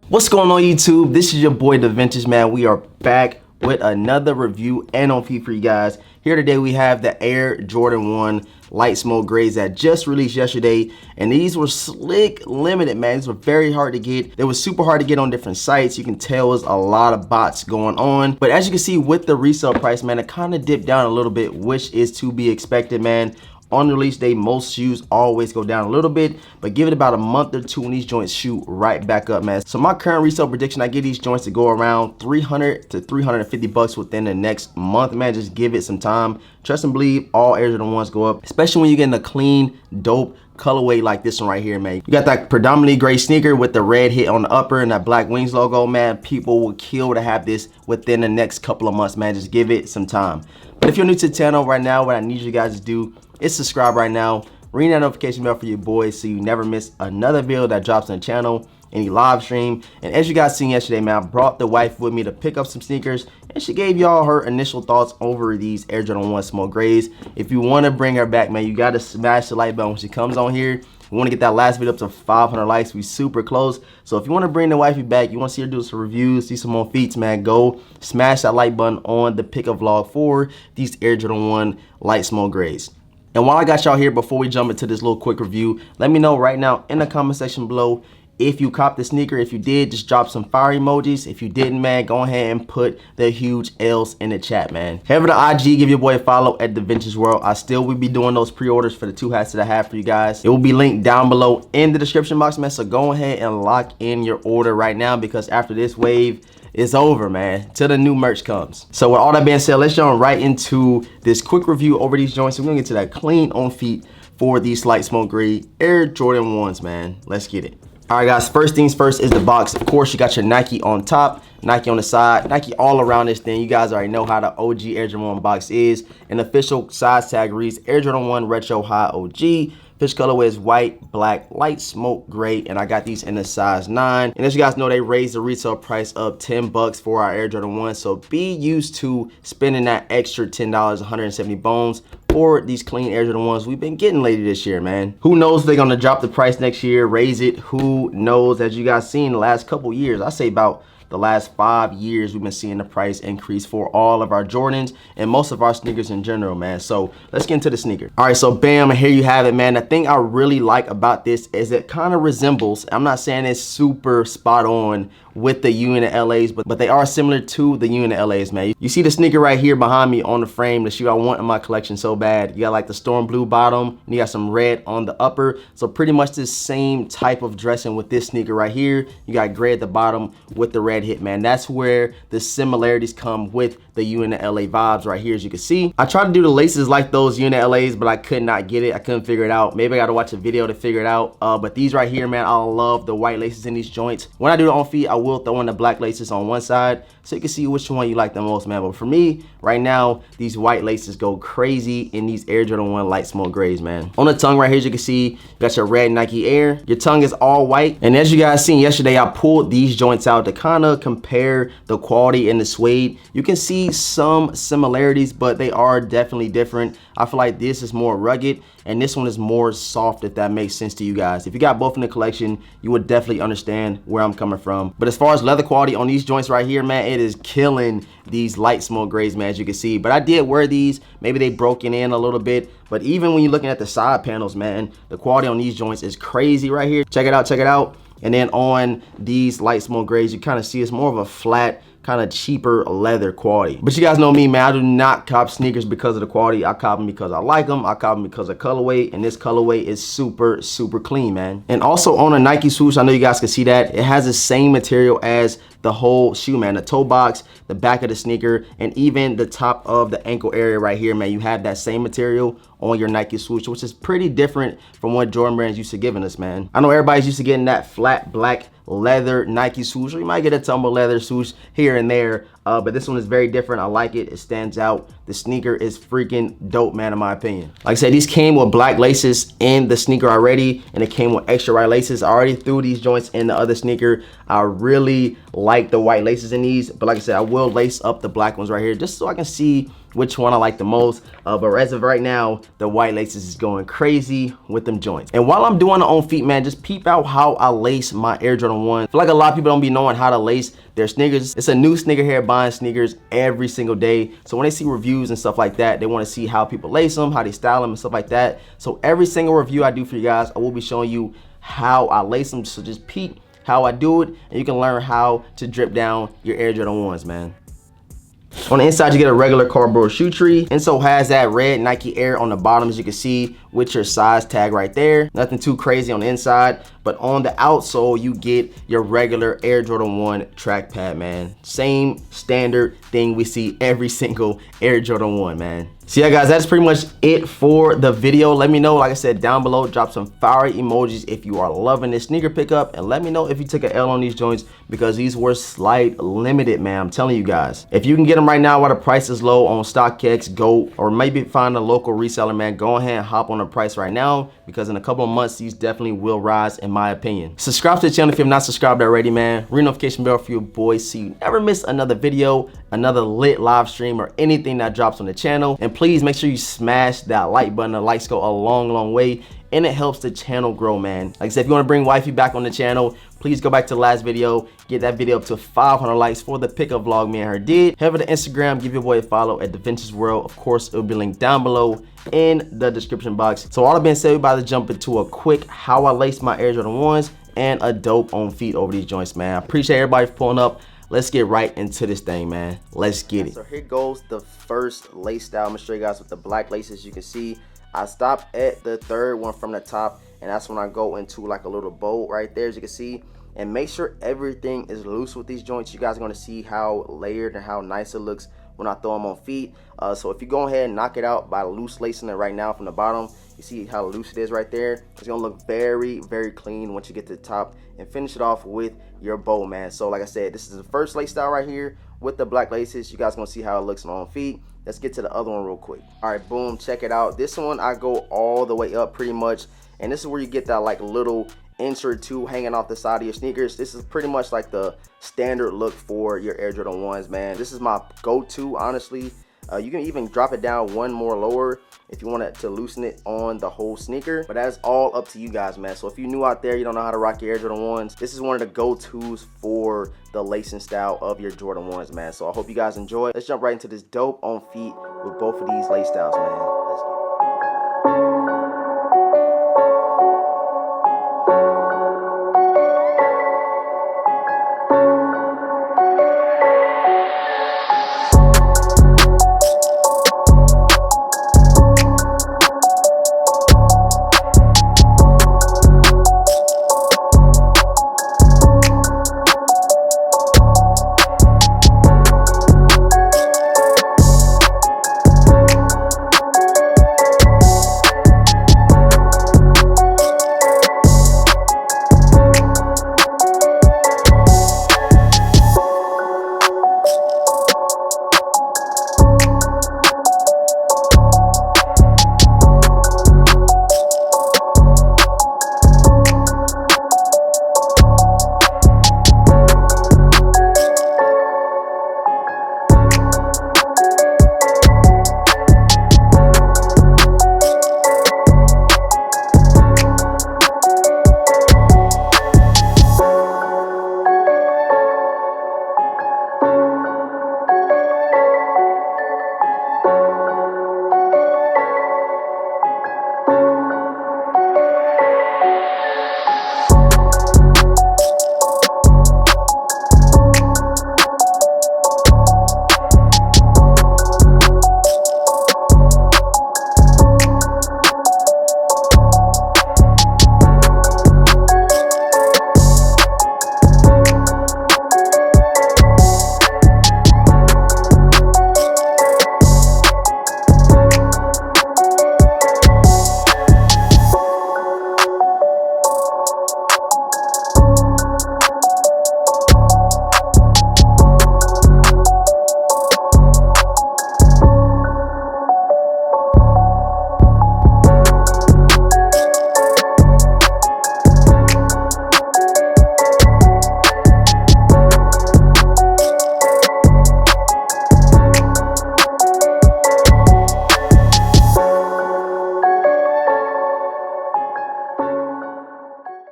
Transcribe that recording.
What's going on YouTube? This is your boy DeVintage, man. We are back with another review and on feed for you guys. Here today we have the Air Jordan 1 light smoke grays that just released yesterday, and these were slick limited, man. These were very hard to get. They were super hard to get on different sites. You can tell there's a lot of bots going on, but as you can see with the resale price, man, it kind of dipped down a little bit, which is to be expected, man. On release day, most shoes always go down a little bit, but give it about a month or two and these joints shoot right back up, man. So my current resale prediction, I get these joints to go around 300 to 350 bucks within the next month, man. Just give it some time. Trust and believe, all Air Jordan 1s go up, especially when you're getting a clean, dope colorway like this one right here, man. You got that predominantly gray sneaker with the red hit on the upper and that black wings logo, man. People will kill to have this within the next couple of months, man. Just give it some time. But if you're new to the channel right now, what I need you guys to do is subscribe right now, ring that notification bell for your boys so you never miss another video that drops on the channel, any live stream. And as you guys seen yesterday, man, I brought the wife with me to pick up some sneakers, and she gave y'all her initial thoughts over these Air Jordan 1 smoke grays. If you want to bring her back, man, you got to smash the like button when she comes on here. We want to get that last video up to 500 likes. We super close. So if you want to bring the wifey back, you want to see her do some reviews, see some more feats, man, go smash that like button on the pickup vlog for these Air Jordan 1 light smoke grays. And while I got y'all here, before we jump into this little quick review, let me know right now in the comment section below if you copped the sneaker. If you did, just drop some fire emojis. If you didn't, man, go ahead and put the huge L's in the chat, man. Head over to IG, give your boy a follow at DeVintage World. I still will be doing those pre-orders for the two hats that I have for you guys. It will be linked down below in the description box, man. So go ahead and lock in your order right now, because after this wave, it's over, man, till the new merch comes. So with all that being said, let's jump right into this quick review over these joints. We're gonna get to that clean on feet for these light smoke gray Air Jordan 1s, man. Let's get it. All right, guys, first things first is the box. Of course, you got your Nike on top, Nike on the side, Nike all around this thing. You guys already know how the OG Air Jordan 1 box is. An official size tag reads Air Jordan 1 Retro High OG. Fish colorway is white, black, light smoke gray, and I got these in a size 9. And as you guys know, they raised the retail price up 10 bucks for our Air Jordan 1. So be used to spending that extra $10, 170 bones for these clean Air Jordan 1s we've been getting lately this year, man. Who knows if they're gonna drop the price next year, raise it? Who knows? As you guys seen the last couple years, I say about the last 5 years, we've been seeing the price increase for all of our Jordans and most of our sneakers in general, man. So let's get into the sneaker. All right, so bam, here you have it, man. The thing I really like about this is it kind of resembles, I'm not saying it's super spot on with the Untitled, but they are similar to the Untitled, man. You see the sneaker right here behind me on the frame, the shoe I want in my collection so bad. You got like the storm blue bottom, and you got some red on the upper. So pretty much the same type of dressing with this sneaker right here. You got gray at the bottom with the red hit, man. That's where the similarities come with the Untitled vibes right here, as you can see. I tried to do the laces like those Untitleds, but I could not get it. I couldn't figure it out. Maybe I gotta watch a video to figure it out. But these right here, man, I love the white laces in these joints. When I do the on feet, I will throw in the black laces on one side so you can see which one you like the most, man. But for me, right now, these white laces go crazy in these Air Jordan 1 light smoke grays, man. On the tongue right here, as you can see, you got your red Nike Air. Your tongue is all white. And as you guys seen yesterday, I pulled these joints out to kind of compare the quality and the suede. You can see some similarities, but they are definitely different. I feel like this is more rugged and this one is more soft, if that makes sense to you guys. If you got both in the collection, you would definitely understand where I'm coming from. But as far as leather quality on these joints right here, man, it is killing these light smoke grays, man, as you can see. But I did wear these. Maybe they broken in a little bit. But even when you're looking at the side panels, man, the quality on these joints is crazy right here. Check it out, check it out. And then on these light smoke grays, you kind of see it's more of a flat, kind of cheaper leather quality. But you guys know me, man, I do not cop sneakers because of the quality. I cop them because I like them. I cop them because of colorway, and this colorway is super, super clean, man. And also on a Nike swoosh, I know you guys can see that it has the same material as the whole shoe, man. The toe box, the back of the sneaker, and even the top of the ankle area right here, man. You have that same material on your Nike swoosh, which is pretty different from what Jordan Brand's used to giving us, man. I know everybody's used to getting that flat black leather Nike swoosh, or you might get a tumble leather swoosh here and there, but this one is very different. I like it. It stands out. The sneaker is freaking dope, man, in my opinion. Like I said, these came with black laces in the sneaker already, and it came with extra white laces. I already threw these joints in the other sneaker. I really like the white laces in these, but like I said, I will lace up the black ones right here just so I can see which one I like the most. But as of right now, the white laces is going crazy with them joints. And while I'm doing it on feet, man, just peep out how I lace my Air Jordan 1. I feel like a lot of people don't be knowing how to lace their sneakers. It's a new sneakerhead buying sneakers every single day. So when they see reviews and stuff like that, they want to see how people lace them, how they style them and stuff like that. So every single review I do for you guys, I will be showing you how I lace them. So just peep how I do it, and you can learn how to drip down your Air Jordan 1s, man. On the inside, you get a regular cardboard shoe tree. Insole has that red Nike Air on the bottom, as you can see, with your size tag right there. Nothing too crazy on the inside, but on the outsole, you get your regular Air Jordan 1 track pad, man. Same standard thing we see every single Air Jordan 1, man. So yeah, guys, that's pretty much it for the video. Let me know, like I said, down below, drop some fire emojis if you are loving this sneaker pickup, and let me know if you took an L on these joints, because these were slight limited, man. I'm telling you guys. If you can get them right now while the price is low on StockX, go, or maybe find a local reseller, man, go ahead and hop on the price right now, because in a couple of months, these definitely will rise, in my opinion. Subscribe to the channel if you're not subscribed already, man. Ring notification bell for your boys so you never miss another video, another lit live stream, or anything that drops on the channel. And please make sure you smash that like button. The likes go a long way, and it helps the channel grow, man. Like I said, if you want to bring wifey back on the channel, please go back to the last video, get that video up to 500 likes for the pickup vlog me and her did. Head over to Instagram, give your boy a follow at DeVintage World. Of course, it will be linked down below in the description box. So all that being said, we're about to jump into a quick how I lace my Air Jordan 1s and a dope on feet over these joints, man. I appreciate everybody for pulling up. Let's get right into this thing, man. Let's get it. So here goes the first lace style. I'm gonna show you guys with the black laces. You can see I stopped at the third one from the top, and that's when I go into like a little bow right there, as you can see. And make sure everything is loose with these joints. You guys are gonna see how layered and how nice it looks when I throw them on feet. So if you go ahead and knock it out by loose lacing it right now from the bottom, you see how loose it is right there. It's gonna look very clean once you get to the top, and finish it off with your bow, man. So like I said, this is the first lace style right here with the black laces. You guys gonna see how it looks on feet. Let's get to the other one real quick. All right, boom, check it out. This one I go all the way up pretty much, and this is where you get that like little insert two hanging off the side of your sneakers. This is pretty much like the standard look for your Air Jordan 1s, man. This is my go-to, honestly. You can even drop it down one more lower if you want it to loosen it on the whole sneaker, but that's all up to you guys, man. So if you're new out there, you don't know how to rock your Air Jordan 1s, this is one of the go-tos for the lacing style of your Jordan 1s, man. So I hope you guys enjoy. Let's jump right into this dope on feet with both of these lace styles, man.